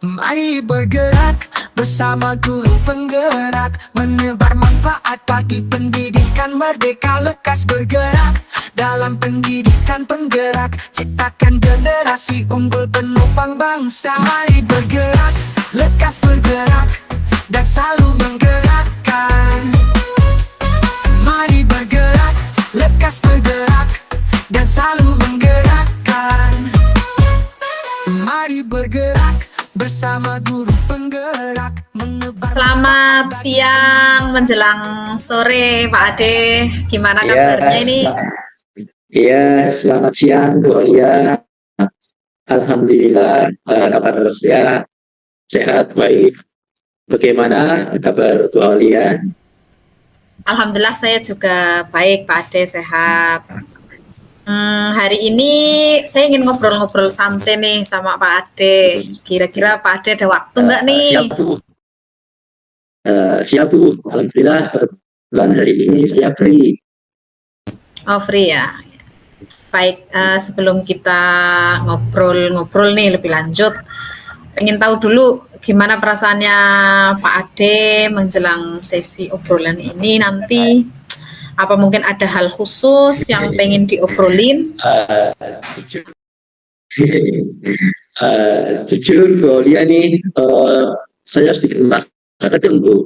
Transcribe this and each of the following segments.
Mari bergerak bersama guru penggerak, menebar manfaat bagi pendidikan merdeka. Lekas bergerak dalam pendidikan penggerak, ciptakan generasi unggul penopang bangsa. Mari bergerak, lekas bergerak, dan selalu menggerakkan. Mari bergerak, lekas bergerak, dan selalu menggerakkan. Mari bergerak bersama guru penggerak, menebar. Selamat siang menjelang sore Pak Ade, gimana kabarnya ini? Iya, selamat siang Bu Alia. Alhamdulillah, kabar saya sehat baik. Bagaimana kabar Bu Alia? Alhamdulillah saya juga baik Pak Ade, sehat. Hari ini saya ingin ngobrol-ngobrol santai nih sama Pak Ade. Kira-kira Pak Ade ada waktu nggak nih? Siap Bu. Siap Bu. Alhamdulillah bulan hari ini saya free. Oh, free ya. Baik, sebelum kita ngobrol-ngobrol nih lebih lanjut, ingin tahu dulu gimana perasaannya Pak Ade menjelang sesi obrolan ini nanti. Apa mungkin ada hal khusus yang pengen diobrolin? Jujur Bu Alia nih, saya sedikit merasa terganggu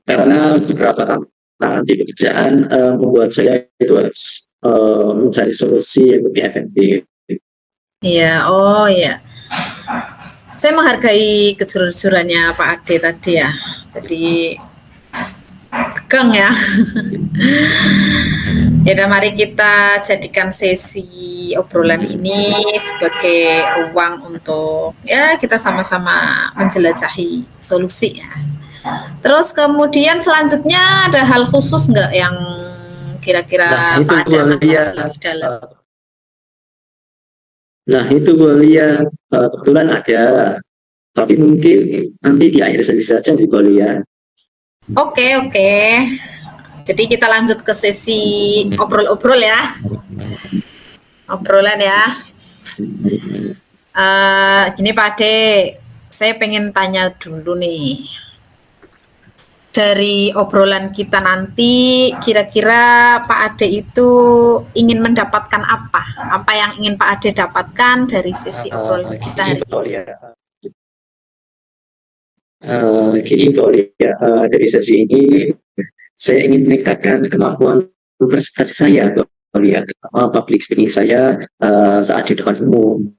karena beberapa tantangan di pekerjaan membuat saya itu harus mencari solusi yang lebih efektif. Iya, oh iya. Saya menghargai kejujurannya Pak Ade tadi ya. Jadi tegang ya. Ya udah, mari kita jadikan sesi obrolan ini sebagai ruang untuk ya kita sama-sama menjelajahi solusi ya. Terus kemudian selanjutnya ada hal khusus nggak yang kira-kira Pak Ade akan bahas lebih dalam? Nah itu Bu Alia, kebetulan ada, tapi mungkin nanti di akhir sesi saja Bu Alia. Oke. Jadi kita lanjut ke sesi obrol-obrol ya. Obrolan ya. Gini Pak Ade, saya pengen tanya dulu nih. Dari obrolan kita nanti, kira-kira Pak Ade itu ingin mendapatkan apa? Apa yang ingin Pak Ade dapatkan dari sesi obrolan kita hari ini? Gini Bu Alia, dari sesi ini saya ingin meningkatkan kemampuan presentasi saya Bu Alia, public speaking saya saat di depan umum.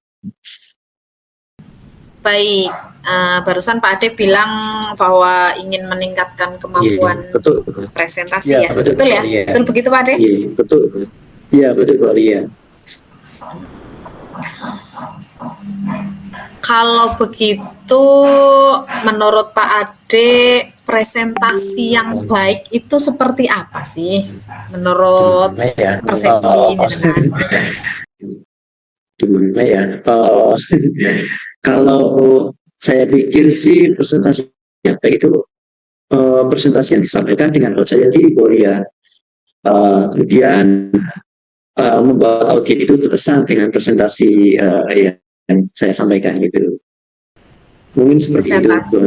Baik, barusan Pak Ade bilang bahwa ingin meningkatkan kemampuan betul. presentasi ya, betul ya? Betul begitu Pak Ade? Iya, betul. Iya, betul Bu Alia. Kalau begitu, menurut Pak Ade, presentasi yang baik itu seperti apa sih? Menurut persepsi jenengan? Gimana ya? Kalau saya pikir sih presentasi yang baik itu presentasi yang disampaikan dengan percaya diri Bu Alia. Kemudian membuat audien itu terkesan dengan presentasi yang saya sampaikan gitu. Mungkin seperti itu.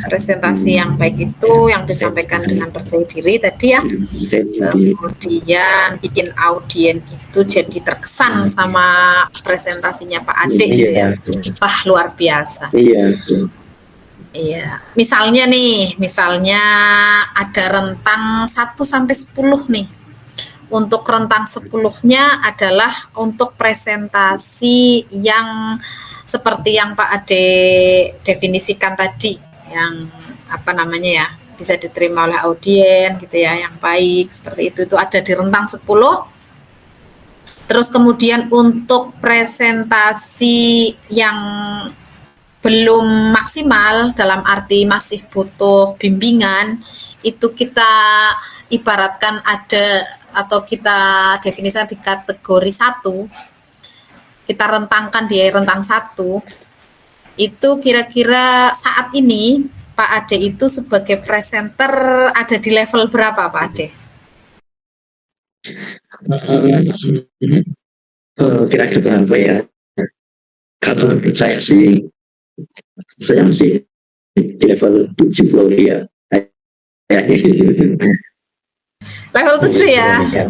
Presentasi yang baik itu yang disampaikan dengan percaya diri tadi ya. Kemudian bikin audien itu jadi terkesan sama presentasinya Pak Ade gitu ya. Wah, luar biasa. Iya. Misalnya ada rentang 1 sampai 10 nih. Untuk rentang 10-nya adalah untuk presentasi yang seperti yang Pak Ade definisikan tadi, yang apa namanya ya, bisa diterima oleh audien gitu ya, yang baik seperti itu ada di rentang 10. Terus kemudian untuk presentasi yang belum maksimal, dalam arti masih butuh bimbingan, itu kita ibaratkan ada atau kita definisikan di kategori 1, kita rentangkan di rentang 1, itu kira-kira saat ini Pak Ade itu sebagai presenter ada di level berapa Pak Ade? Kira-kira apa ya? Kalau menurut saya masih di level 7 kalau dia. Kayaknya. Level 7 ya. Demikian.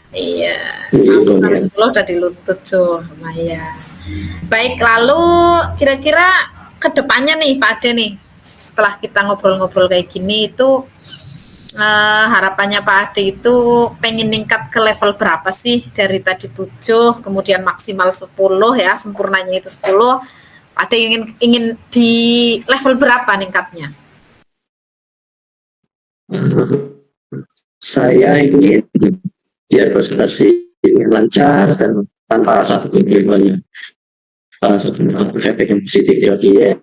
Iya, Iya, 1 sampai iya. 10 udah di lutut tuh, lumayan. Baik, lalu kira-kira kedepannya nih Pak Ade nih, setelah kita ngobrol-ngobrol kayak gini itu harapannya Pak Ade itu pengen ningkat ke level berapa sih dari tadi 7 kemudian maksimal 10 ya, sempurnanya itu 10. Pak Ade ingin di level berapa ningkatnya? Saya ingin biar presentasi lancar dan tanpa satu kegagalan, satu efek yang positif ya dia.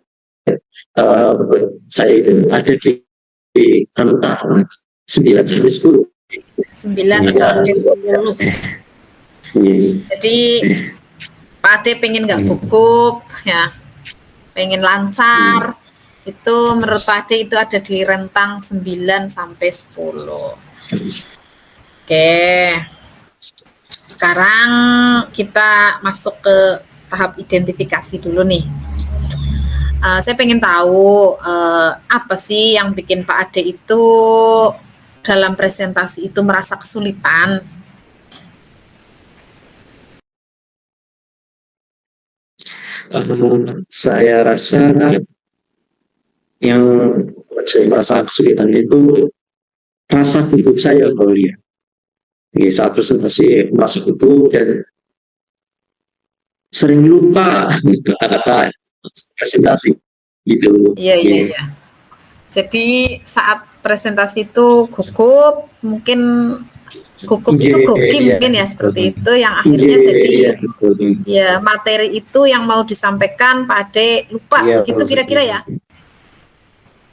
Saya itu ada di antara 9 sampai 10. 9 sampai 10. Jadi Pak Ade pengen nggak gugup ya, pengen lancar. Itu menurut Pak Ade itu ada di rentang 9 sampai 10. Oke. Sekarang kita masuk ke tahap identifikasi dulu nih. Saya pengen tahu apa sih yang bikin Pak Ade itu dalam presentasi itu merasa kesulitan. Saya rasa yang saya merasa kesulitan itu rasa gugup saya kalau dia. Saat presentasi merasa gugup dan sering lupa kata-kata presentasi gitu. Iya. Jadi saat presentasi itu gugup, mungkin gugup itu grogi mungkin ya seperti itu yang akhirnya jadi ya materi itu yang mau disampaikan Pak Ade lupa begitu kira-kira ya?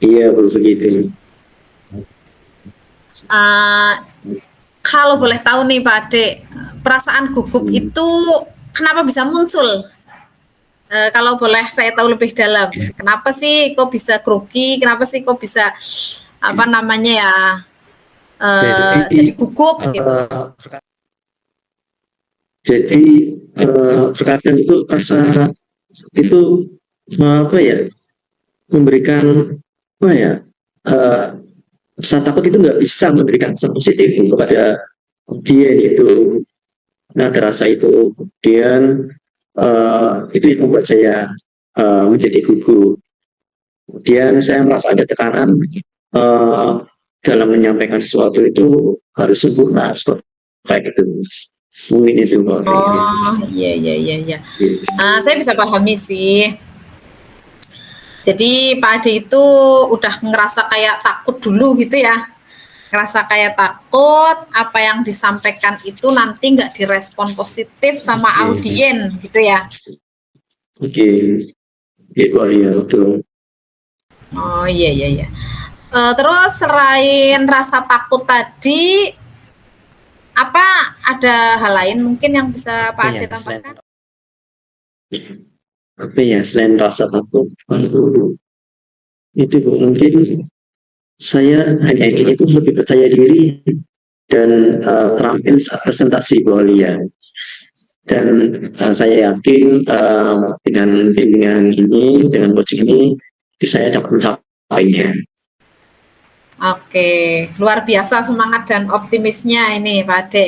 Iya begitu. Kalau boleh tahu nih Pak Ade, perasaan gugup itu kenapa bisa muncul? Kalau boleh saya tahu lebih dalam, kenapa sih kok bisa grogi? Kenapa sih kok bisa apa namanya ya? Jadi gugup gitu. Jadi terkadang itu rasa itu apa ya? Memberikan apa ya? Rasa takut itu nggak bisa memberikan kesan positif kepada dia itu. Nah terasa itu kemudian itu yang membuat saya menjadi gugup. Kemudian saya merasa ada tekanan dalam menyampaikan sesuatu itu harus sempurna seperti itu. Mungkin itu. Oh iya. Saya bisa pahami sih. Jadi Pak Ade itu udah ngerasa kayak takut dulu gitu ya. Ngerasa kayak takut apa yang disampaikan itu nanti nggak direspon positif sama audien gitu ya. Oke. Iya betul. Oh iya. Terus selain rasa takut tadi, apa ada hal lain mungkin yang bisa Pak Ade tambahkan? Apa ya selain rasa takut itu mungkin saya hanya ingin itu lebih percaya diri dan terampil saat presentasi kalian. Dan saya yakin dengan bimbingan ini, dengan coaching ini, itu saya dapat mencapainya. Oke, luar biasa semangat dan optimisnya ini Pak Ade.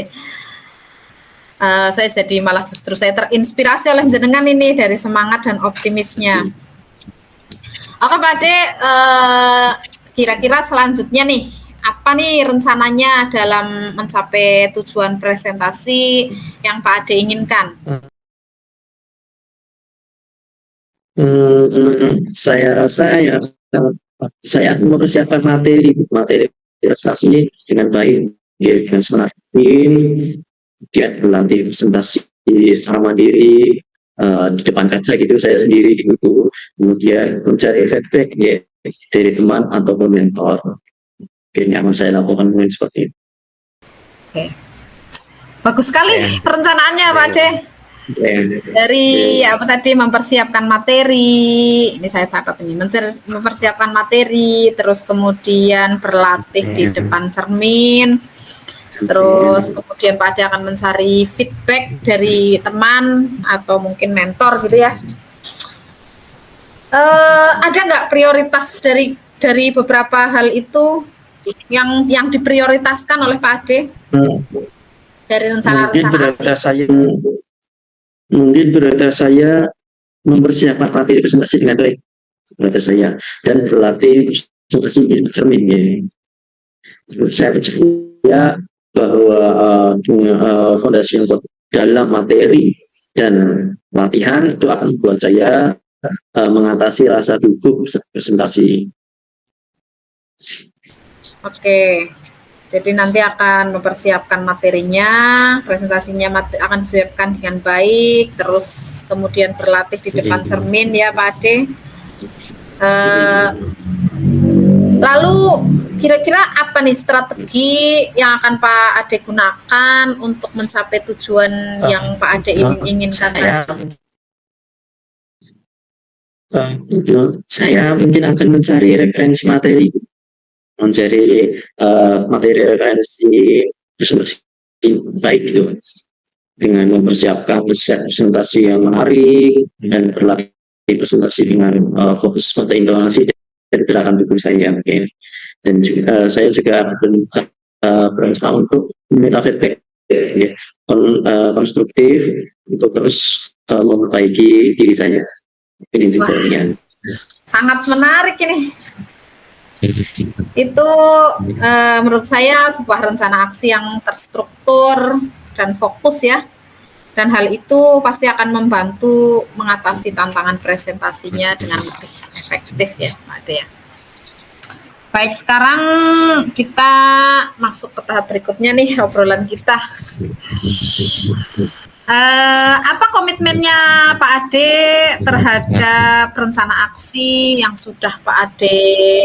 Saya jadi malah justru saya terinspirasi oleh jenengan ini dari semangat dan optimisnya. Oke Pak Ade, kira-kira selanjutnya nih, apa nih rencananya dalam mencapai tujuan presentasi yang Pak Ade inginkan? Saya rasa ya saya akan mempersiapkan materi presentasi dengan baik, dengan semangat, kemudian berlatih presentasi secara mandiri di depan kaca gitu saya sendiri di buku, kemudian mencari feedback ya dari teman atau mentor. Kayaknya akan saya lakukan mungkin seperti itu. Oke. Bagus sekali perencanaannya Pak Ade. Dari apa tadi mempersiapkan materi, ini saya catat ini, mempersiapkan materi, terus kemudian berlatih di depan cermin, Terus kemudian Pak Ade akan mencari feedback dari teman atau mungkin mentor gitu ya. Ada nggak prioritas dari beberapa hal itu yang diprioritaskan oleh Pak Ade dari rencana-rencana aksi? Mungkin prioritas saya mempersiapkan materi presentasi dengan baik kepada saya dan berlatih presentasi cermin ya. Saya percaya bahwa fondasi yang kuat dalam materi dan latihan itu akan membuat saya mengatasi rasa gugup presentasi. Oke, jadi nanti akan mempersiapkan materinya, presentasinya akan disiapkan dengan baik, terus kemudian berlatih di depan cermin ya Pak Ade. Lalu kira-kira apa nih strategi yang akan Pak Ade gunakan untuk mencapai tujuan yang Pak Ade inginkan tadi? Saya mungkin akan mencari referensi materi, materi referensi presentasi baik gitu, dengan mempersiapkan presentasi yang menarik dan berlatih presentasi dengan fokus pada intonasi dan gerakan tubuh saya mungkin. Dan juga, saya juga berusaha untuk meminta feedback ya, konstruktif untuk terus memperbaiki diri saya. Ini juga sangat menarik ini. Itu menurut saya sebuah rencana aksi yang terstruktur dan fokus ya. Dan hal itu pasti akan membantu mengatasi tantangan presentasinya dengan lebih efektif ya Pak Ade ya. Baik, sekarang kita masuk ke tahap berikutnya nih obrolan kita. Apa komitmennya Pak Ade terhadap rencana aksi yang sudah Pak Ade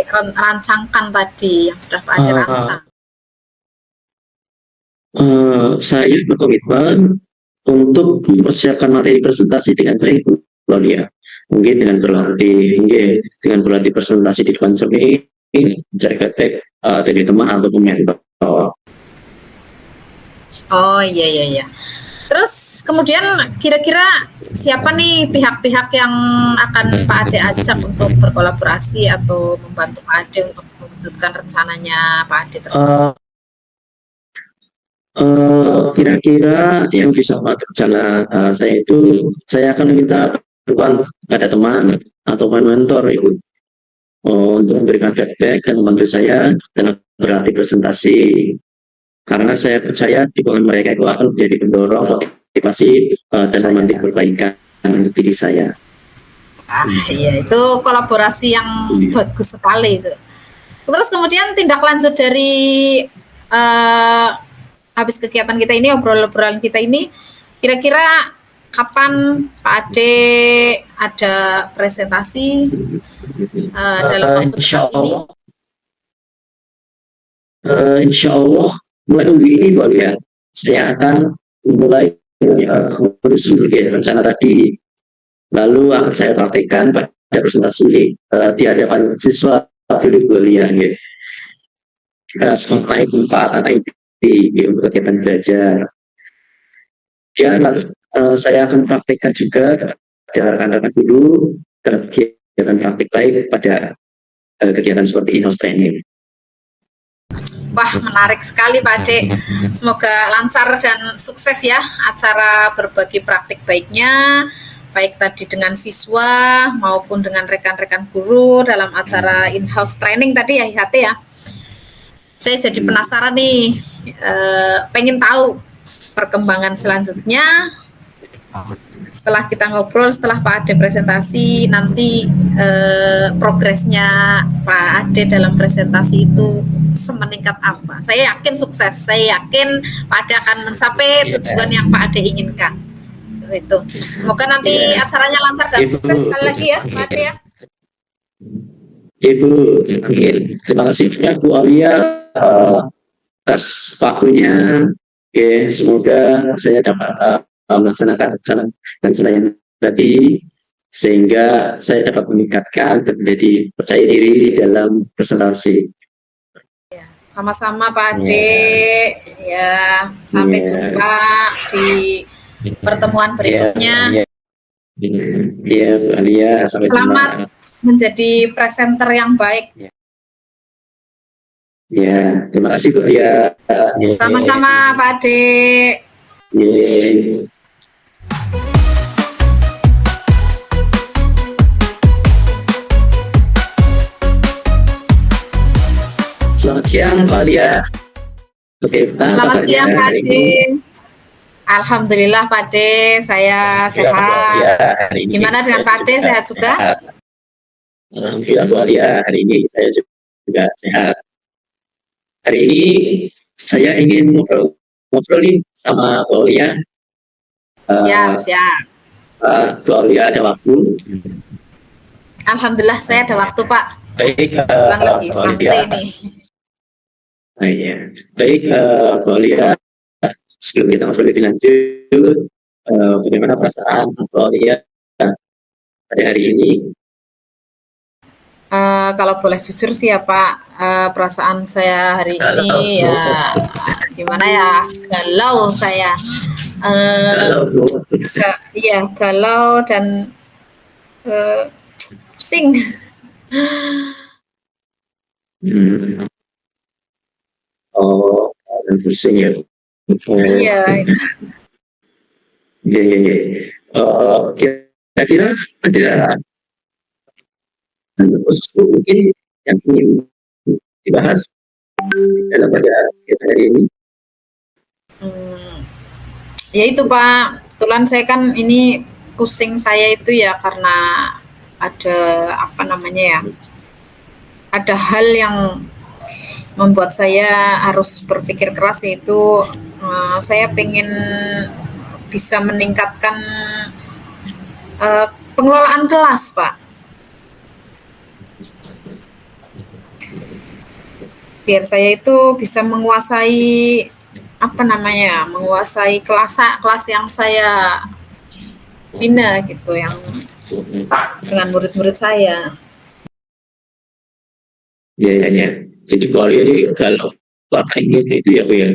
rancangkan tadi, yang sudah Pak Ade rancang? Saya berkomitmen untuk mempersiapkan materi presentasi dengan baik, Claudia. Mungkin dengan berlatih presentasi di depan cermin, mencari feedback dari teman atau mentor. Oh iya. Terus kemudian kira-kira siapa nih pihak-pihak yang akan Pak Ade ajak untuk berkolaborasi atau membantu Pak Ade untuk mewujudkan rencananya Pak Ade tersebut? Kira-kira yang bisa membantu rencana saya itu, saya akan meminta bantuan pada teman atau mentor itu untuk memberikan feedback dan membantu saya dalam berlatih presentasi. Karena saya percaya dukungan mereka itu akan menjadi pendorong motivasi dan memantik perbaikan untuk diri saya. Iya, itu kolaborasi yang bagus sekali itu. Terus kemudian tindak lanjut dari habis kegiatan kita ini, obrolan kita ini, kira-kira kapan Pak Ade ada presentasi dalam waktu dekat ini? Insya Allah mulai minggu ini baru ya, saya akan mulai rencana tadi, lalu akan saya praktekkan pada presentasi di hadapan siswa dulu kuliah ya. Sampai manfaat di kegiatan belajar. Ya, lalu saya akan praktekkan juga pada rekan-rekan dulu kegiatan praktik baik pada kegiatan seperti in-house training. Wah, menarik sekali Pak Ade. Semoga lancar dan sukses ya acara berbagi praktik baiknya, baik tadi dengan siswa maupun dengan rekan-rekan guru dalam acara in-house training tadi ya IHT ya. Saya jadi penasaran nih, pengen tahu perkembangan selanjutnya setelah kita ngobrol, setelah Pak Ade presentasi, nanti progresnya Pak Ade dalam presentasi itu semeningkat apa. Saya yakin sukses, saya yakin Pak Ade akan mencapai tujuan yang Pak Ade inginkan. Itu. Semoga nanti acaranya lancar dan sukses sekali lagi ya Pak Ade ya. Ibu, terima kasih banyak Bu Alia atas waktunya. Oke, semoga saya dapat melaksanakan rencana yang tadi sehingga saya dapat meningkatkan dan menjadi percaya diri dalam presentasi. Sama-sama Pak Iya. Ade. Ya, sampai Iya. jumpa di pertemuan berikutnya. Iya, iya, Bu Alia, sampai jumpa. Selamat menjadi presenter yang baik. Ya, terima kasih Bu Alia. Iya. Sama-sama Pak Ade. Iya. Selamat siang Pak Alia. Oke, Selamat siang Pak hari Ade. ini? Alhamdulillah Pak Ade, saya sehat. Ya, hari ini Gimana dengan Pak Ade, sehat juga? Alhamdulillah Bu Alia, hari ini saya juga sehat. Hari ini saya ingin ngobrol nih sama Bu Alia. Siap, siap. Bu Alia ada waktu? Alhamdulillah saya ada waktu Pak. Baik, Kebetulan lagi Bu santai Alia. ini. Iya. Baik, Bu Alia, sebelum kita ngobrol lebih lanjut, bagaimana perasaan Bu Alia pada hari ini? Kalau boleh jujur sih ya Pak, perasaan saya hari ini ya gimana ya, galau saya. Iya, galau dan pusing. Oh, dan pusing ya. Iya. Iya. Kira-kira ada khusus mungkin yang ingin dibahas dalam pada hari ini? Ya itu Pak, kebetulan saya kan ini pusing saya itu ya karena ada apa namanya ya, ada hal yang membuat saya harus berpikir keras, yaitu saya pengen bisa meningkatkan pengelolaan kelas Pak. Biar saya itu bisa menguasai apa namanya, menguasai kelas yang saya bina gitu, yang dengan murid-murid saya. Iya. Jadi kalau ini kalau apa ini itu ya Bu ya,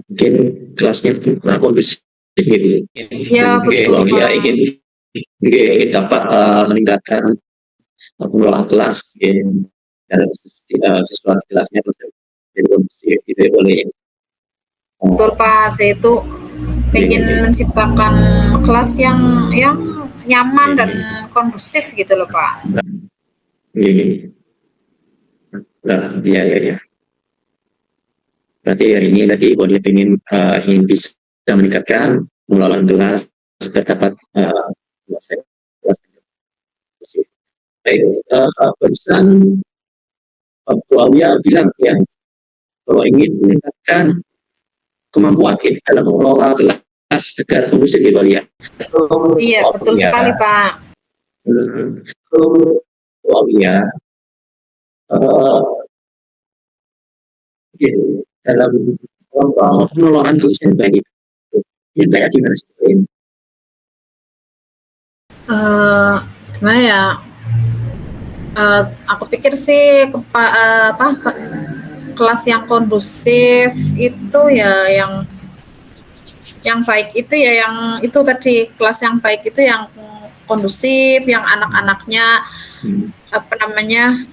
mungkin kelasnya kurang kondusif gitu. Ya betul. Ya ingin dapat meningkatkan pengelolaan kelas, dalam siswa kelasnya jadi kondusif gitu ya boleh. Betul Pak, saya itu pengen menciptakan kelas yang nyaman dan kondusif gitu loh Pak. Iya. Berarti hari ini tadi boleh ingin bisa meningkatkan pengelolaan kelas dapat barusan Bu Alia bilang ya bahwa ingin meningkatkan kemampuan dalam mengelola kelas agar kondusif ya Bu Alia. Iya betul sekali Pak. Bu Alia dalam pengelolaan kelas yang baik yang kayak gimana sih? Gimana ya? Aku pikir sih kelas yang kondusif itu ya yang baik itu ya yang itu tadi, kelas yang baik itu yang kondusif, yang anak-anaknya apa namanya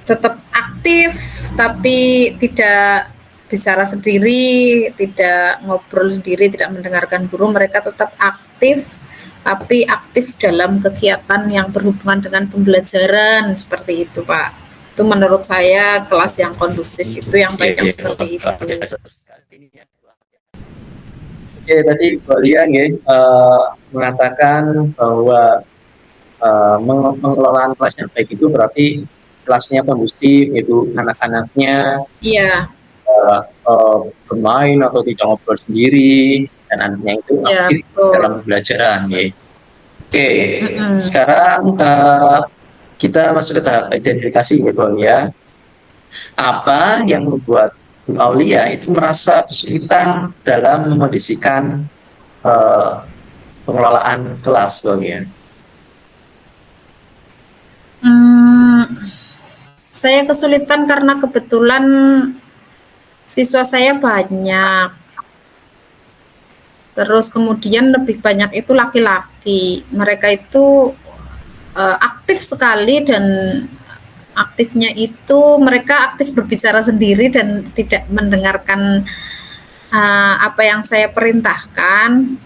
tetap aktif tapi tidak bicara sendiri, tidak ngobrol sendiri, tidak mendengarkan guru. Mereka tetap aktif tapi aktif dalam kegiatan yang berhubungan dengan pembelajaran, seperti itu Pak. Itu menurut saya kelas yang kondusif itu yang baik, yang seperti itu. Oke, tadi Mbak Lia mengatakan bahwa mengelola kelas yang baik itu berarti kelasnya kondusif, itu anak-anaknya bermain atau tidak ngobrol sendiri, dan anaknya itu aktif dalam pembelajaran. Oke, sekarang kita masuk ke tahap identifikasi ya. Apa yang membuat Bu Aulia itu merasa kesulitan dalam memondisikan pengelolaan kelas, Bang ya? Hmm, saya kesulitan karena kebetulan siswa saya banyak. Terus kemudian lebih banyak itu laki-laki. Mereka itu aktif sekali dan aktifnya itu mereka aktif berbicara sendiri dan tidak mendengarkan apa yang saya perintahkan,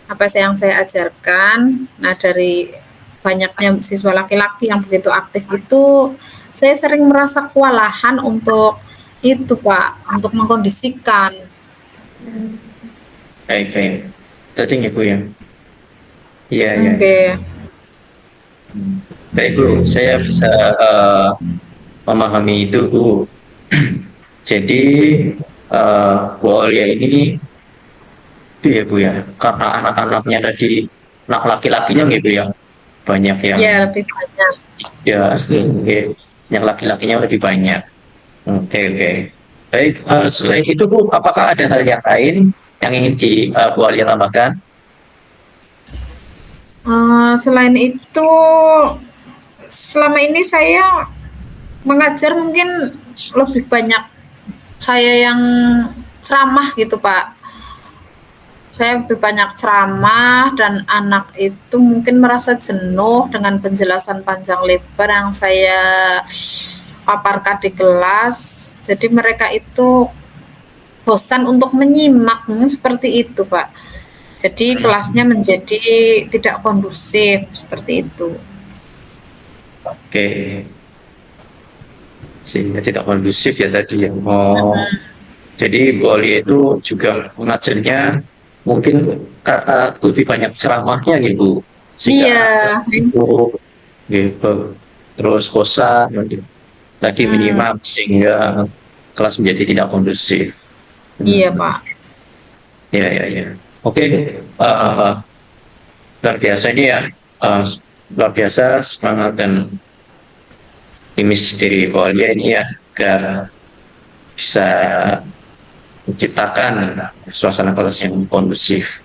apa yang saya ajarkan. Nah, dari banyaknya siswa laki-laki yang begitu aktif itu, saya sering merasa kewalahan untuk itu, Pak, untuk mengkondisikan. Baik. Jadi Bu ya. Iya, iya. Oke. Baik Bu, saya bisa memahami itu Bu. Jadi Bu Aulia ini itu ya Bu ya, karena anak-anaknya tadi, anak laki-lakinya gitu ya, banyak yang Ya, lebih banyak. ya, oke. Yang laki-lakinya lebih banyak. Oke. Baik, selain itu Bu, apakah ada hal yang lain yang ingin Bu Aulia tambahkan? Selain itu, selama ini saya mengajar mungkin lebih banyak saya yang ceramah gitu, Pak. Saya lebih banyak ceramah dan anak itu mungkin merasa jenuh dengan penjelasan panjang lebar yang saya paparkan di kelas. Jadi mereka itu bosan untuk menyimak, mungkin seperti itu, Pak. Jadi kelasnya menjadi tidak kondusif seperti itu. Oke, sehingga tidak kondusif ya tadi ya. Oh, jadi Bu Aulia itu juga mengajarnya mungkin karena lebih banyak ceramahnya gitu, Iya, sehingga itu gitu, terus bosan gitu. Tadi menyimak sehingga kelas menjadi tidak kondusif. iya, Pak. Ya. Oke, luar biasa ini ya, luar biasa semangat dan optimis dari Bu Aulia ini ya, agar bisa menciptakan suasana kelas yang kondusif.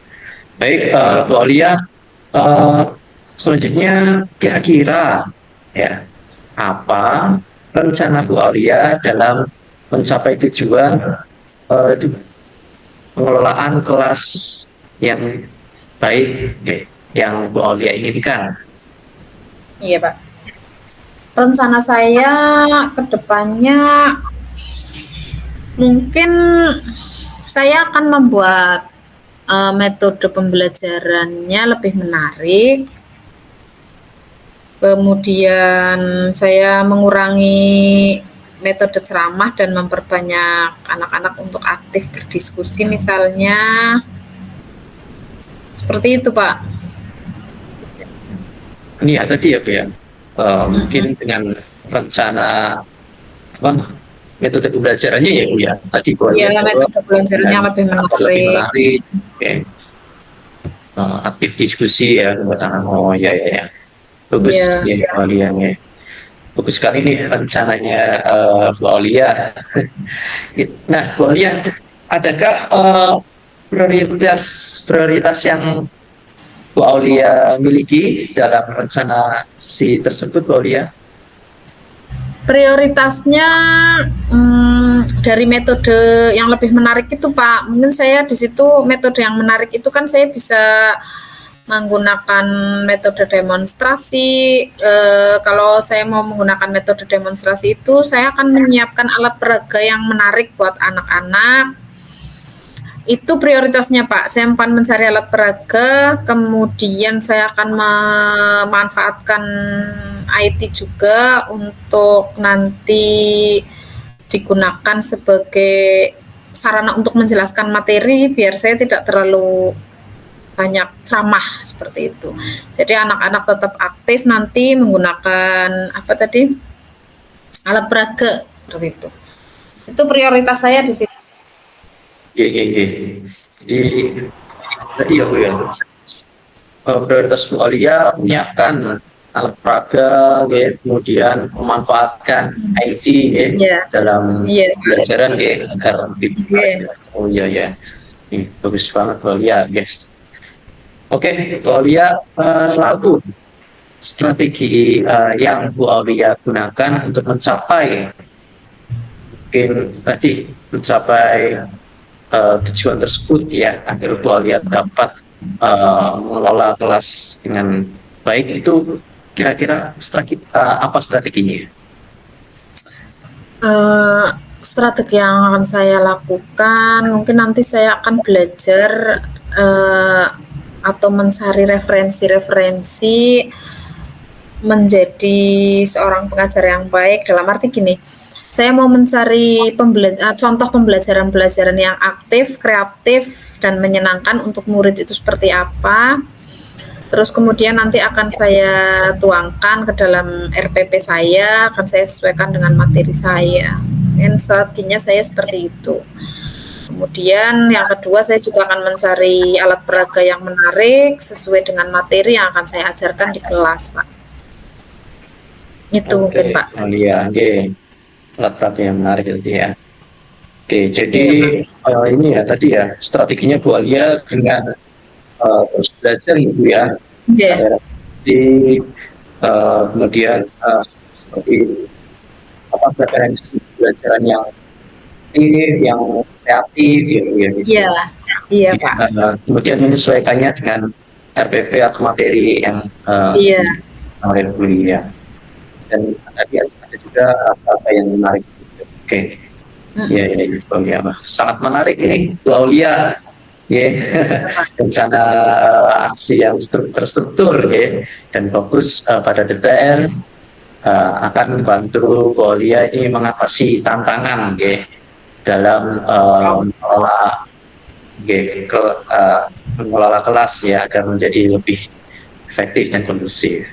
Baik, Bu Aulia, selanjutnya kira-kira ya apa rencana Bu Aulia dalam mencapai tujuan pengelolaan kelas yang baik yang Bu Aulia inginkan? Iya, Pak. Rencana saya ke depannya mungkin saya akan membuat metode pembelajarannya lebih menarik. Kemudian saya mengurangi metode ceramah dan memperbanyak anak-anak untuk aktif berdiskusi misalnya. Seperti itu, Pak. Ini ya tadi ya Bu ya, mungkin dengan rencana apa, metode pembelajarannya ya Bu ya, tadi Bu Aulia Iya, metode belajarnya lebih menarik. menarik, oke. Aktif diskusi ya buat anak. Oh ya. Bagus Iya. ya Bu Aulia ya. Bagus sekali nih rencananya Bu Aulia. Nah Bu Aulia, adakah prioritas yang Bu Aulia miliki dalam rencana si tersebut Bu Aulia? Prioritasnya dari metode yang lebih menarik itu, Pak. Mungkin saya di situ metode yang menarik itu kan saya bisa menggunakan metode demonstrasi. Kalau saya mau menggunakan metode demonstrasi itu, saya akan menyiapkan alat peraga yang menarik buat anak-anak. Itu prioritasnya, Pak. Saya akan mencari alat peraga, kemudian saya akan memanfaatkan IT juga untuk nanti digunakan sebagai sarana untuk menjelaskan materi biar saya tidak terlalu banyak ceramah seperti itu. Jadi anak-anak tetap aktif nanti menggunakan apa tadi? Alat peraga seperti itu. Itu prioritas saya di sini. Iya. Jadi tadi ya Bu ya, prioritas Bu Aulia menyiapkan alat peraga, ya, kemudian memanfaatkan IT ya, dalam pembelajaran ya, agar lebih oh iya. Ini bagus banget Bu Aulia, guys. Oke, Bu Aulia, lalu strategi yang Bu Aulia gunakan untuk mencapai mungkin tadi mencapai tujuan tersebut ya, agar Bu Aulia dapat mengelola kelas dengan baik, itu kira-kira apa strateginya? Eh, Strategi yang akan saya lakukan, mungkin nanti saya akan belajar atau mencari referensi-referensi menjadi seorang pengajar yang baik. Dalam arti gini, saya mau mencari contoh pembelajaran yang aktif, kreatif, dan menyenangkan untuk murid itu seperti apa. Terus kemudian nanti akan saya tuangkan ke dalam RPP saya, akan saya sesuaikan dengan materi saya. Dan strateginya saya seperti itu. Kemudian yang kedua, saya juga akan mencari alat peraga yang menarik sesuai dengan materi yang akan saya ajarkan di kelas, Pak. Itu mungkin, Pak. Oh iya, alat peraga yang menarik itu ya. Jadi ini ya tadi ya strateginya Bu Aulia dengan terus belajar gitu ya. Di kemudian seperti apa preferensi pelajaran yang aktif, yang kreatif gitu ya. Iya Pak. Kemudian menyesuaikannya dengan RPP atau materi yang kemarin kuliah. Dan tadi ada juga apa yang menarik. Ya, sangat menarik ini Bu Aulia. Rencana aksi yang terstruktur dan fokus pada detail akan membantu Bu Aulia ini mengatasi tantangan dalam mengelola kelas ya, agar menjadi lebih efektif dan kondusif.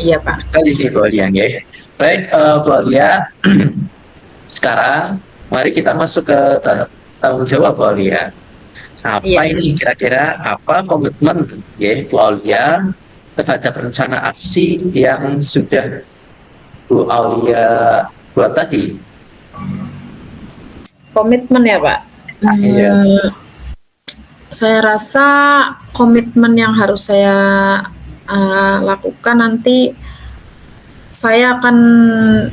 Iya Pak. Sekali ini Bu Aulia. Baik Bu Aulia, sekarang mari kita masuk ke tanggung jawab Bu Aulia. Ini kira-kira apa komitmen Bu Aulia terhadap rencana aksi yang sudah Bu Aulia buat tadi? Komitmen ya Pak. Saya rasa komitmen yang harus saya lakukan nanti, saya akan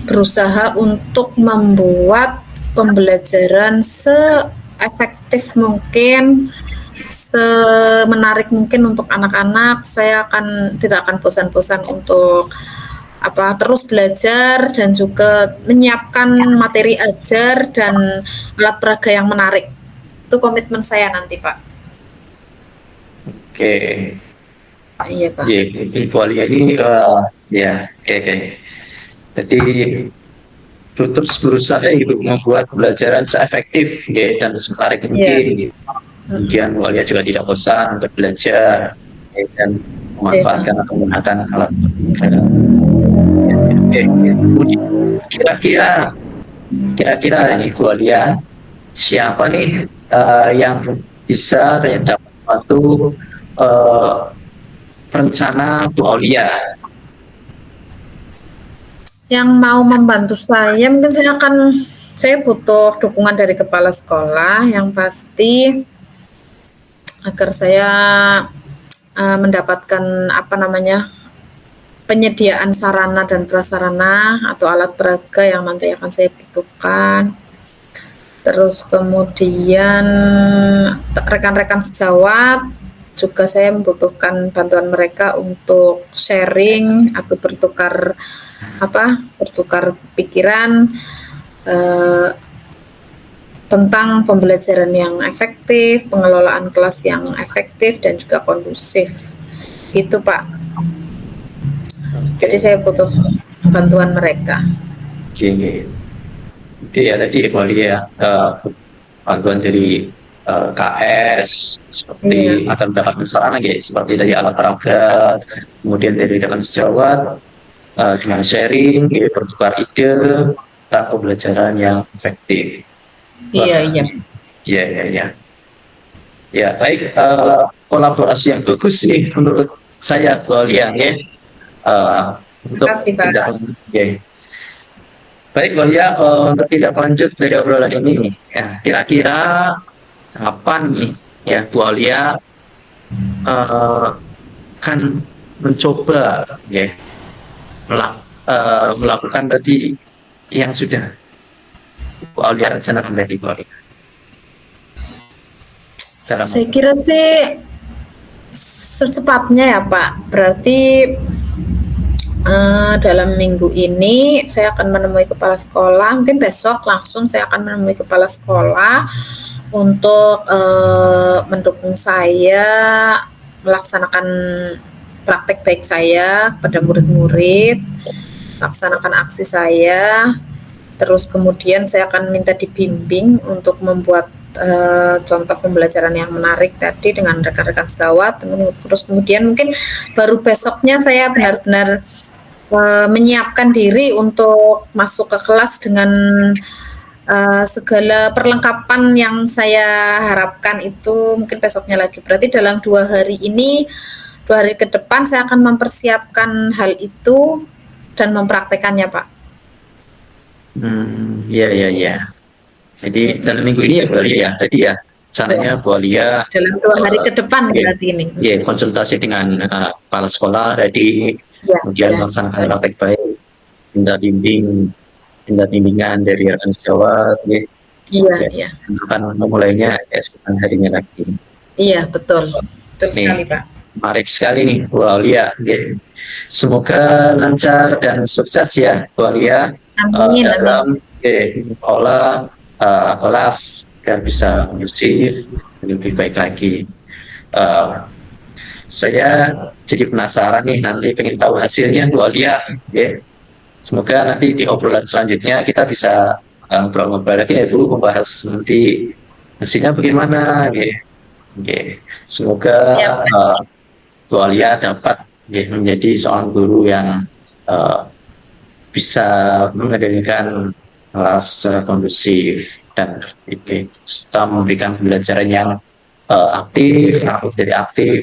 berusaha untuk membuat pembelajaran seefektif mungkin, semenarik mungkin untuk anak-anak. Saya tidak akan bosan-bosan untuk terus belajar dan juga menyiapkan materi ajar dan alat peraga yang menarik. Itu komitmen saya nanti, Pak. Iya Pak. Bu Aulia ini jadi terus berusaha membuat pembelajaran seefektif dan semenarik mungkin. Kemudian Bu Aulia juga tidak bosan untuk belajar dan memanfaatkan atau menggunakan alat. Kira-kira ini Bu Aulia, siapa nih yang bisa dapat membantu rencana Bu Aulia? Yang mau membantu saya, mungkin saya butuh dukungan dari kepala sekolah yang pasti, agar saya mendapatkan penyediaan sarana dan prasarana atau alat peraga yang nanti akan saya butuhkan. Terus kemudian rekan-rekan sejawat juga saya membutuhkan bantuan mereka untuk sharing atau bertukar pikiran tentang pembelajaran yang efektif, pengelolaan kelas yang efektif dan juga kondusif. Itu Pak. Jadi saya butuh bantuan mereka. Ya tadi Bu Aulia bantuan dari KS seperti akan mendapat sarana seperti dari alat peraga, kemudian dari rekan sejawat dengan sharing, bertukar ide tentang pembelajaran yang efektif. Iya. Ya baik, kolaborasi yang bagus sih menurut saya Bu Aulia untuk tidak baik Bu Aulia, untuk tidak lanjut dari obrolan ini kira-kira kapan nih Bu Aulia kan mencoba ya melakukan tadi yang sudah Bu Aulia rencanakan tadi Bu Aulia? Saya kira sih secepatnya ya Pak. Berarti dalam minggu ini saya akan menemui kepala sekolah. Mungkin besok langsung saya akan menemui kepala sekolah untuk mendukung saya melaksanakan praktek baik saya kepada murid-murid, laksanakan aksi saya. Terus kemudian saya akan minta dibimbing untuk membuat contoh pembelajaran yang menarik tadi dengan rekan-rekan sejawat. Terus kemudian mungkin baru besoknya saya benar-benar menyiapkan diri untuk masuk ke kelas dengan segala perlengkapan yang saya harapkan itu mungkin besoknya lagi. Berarti dalam 2 hari ini, 2 hari ke depan saya akan mempersiapkan hal itu dan mempraktekannya Pak. Iya. Jadi dalam minggu ini ya Bu Aulia ya, tadi ya caranya Bu Aulia dalam 2 hari ke depan berarti ini. Iya, konsultasi dengan kepala sekolah tadi, kemudian melaksanakan praktek baik, minta bimbingan dari rekan sejawat, Iya. akan memulainya esokan harinya lagi. Iya, betul sekali Pak. Menarik sekali nih Bu Aulia. Semoga lancar dan sukses ya Bu Aulia dalam pola kelas dan bisa kondusif lebih baik lagi. Saya jadi penasaran nih, nanti pengen tahu hasilnya Bu Aulia. Semoga nanti di obrolan selanjutnya kita bisa ngobrol-ngobrol lagi ya Bu, membahas nanti hasilnya bagaimana. Semoga Bu Aulia dapat menjadi seorang guru yang bisa mengendalikan kelas secara kondusif dan serta memberikan pembelajaran yang aktif,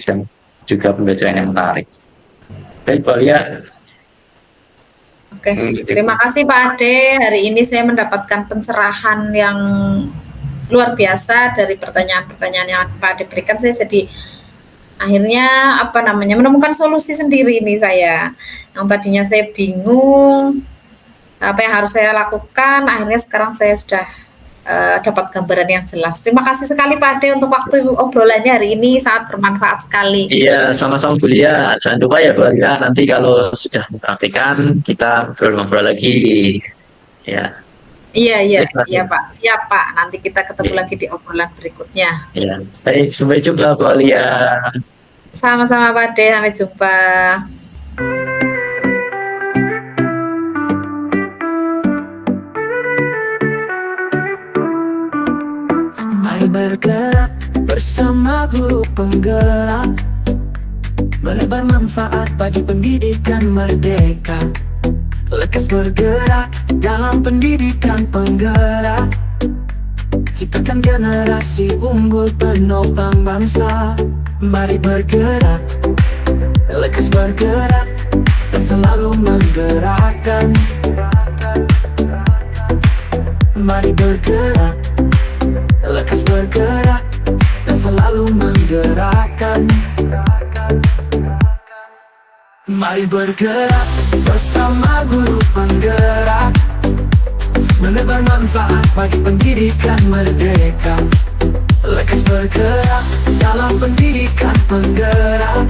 dan juga pembelajaran yang menarik. Baik Bu Aulia. Oke, terima kasih Pak Ade. Hari ini saya mendapatkan pencerahan yang luar biasa dari pertanyaan-pertanyaan yang Pak Ade berikan. Saya jadi akhirnya menemukan solusi sendiri ini saya. Yang tadinya saya bingung apa yang harus saya lakukan, akhirnya sekarang saya sudah dapat gambaran yang jelas. Terima kasih sekali Pak Ade untuk waktu obrolannya hari ini, sangat bermanfaat sekali. Iya, sama-sama Bu Lia. Jangan lupa ya Bu Lia, nanti kalau sudah mempraktikkan kita ngobrol lagi. Ya. Iya Pak, siap Pak. Nanti kita ketemu lagi di obrolan berikutnya. Iya. Baik, sampai jumpa Bu Lia. Sama-sama Pak Ade, sampai jumpa. Mari bergerak bersama guru penggerak, menebar manfaat bagi pendidikan merdeka. Lekas bergerak dalam pendidikan penggerak, ciptakan generasi unggul penopang bangsa. Mari bergerak, lekas bergerak, dan selalu menggerakkan. Mari bergerak, lekas bergerak, dan selalu menggerakkan. Mari bergerak bersama guru penggerak, menebar manfaat bagi pendidikan merdeka. Lekas bergerak dalam pendidikan penggerak,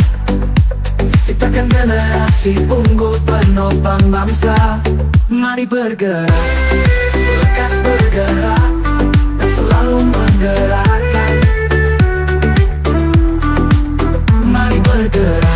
ciptakan generasi unggul penopang bangsa. Mari bergerak, lekas bergerak, dan selalu menggerakkan. Mari bergerak,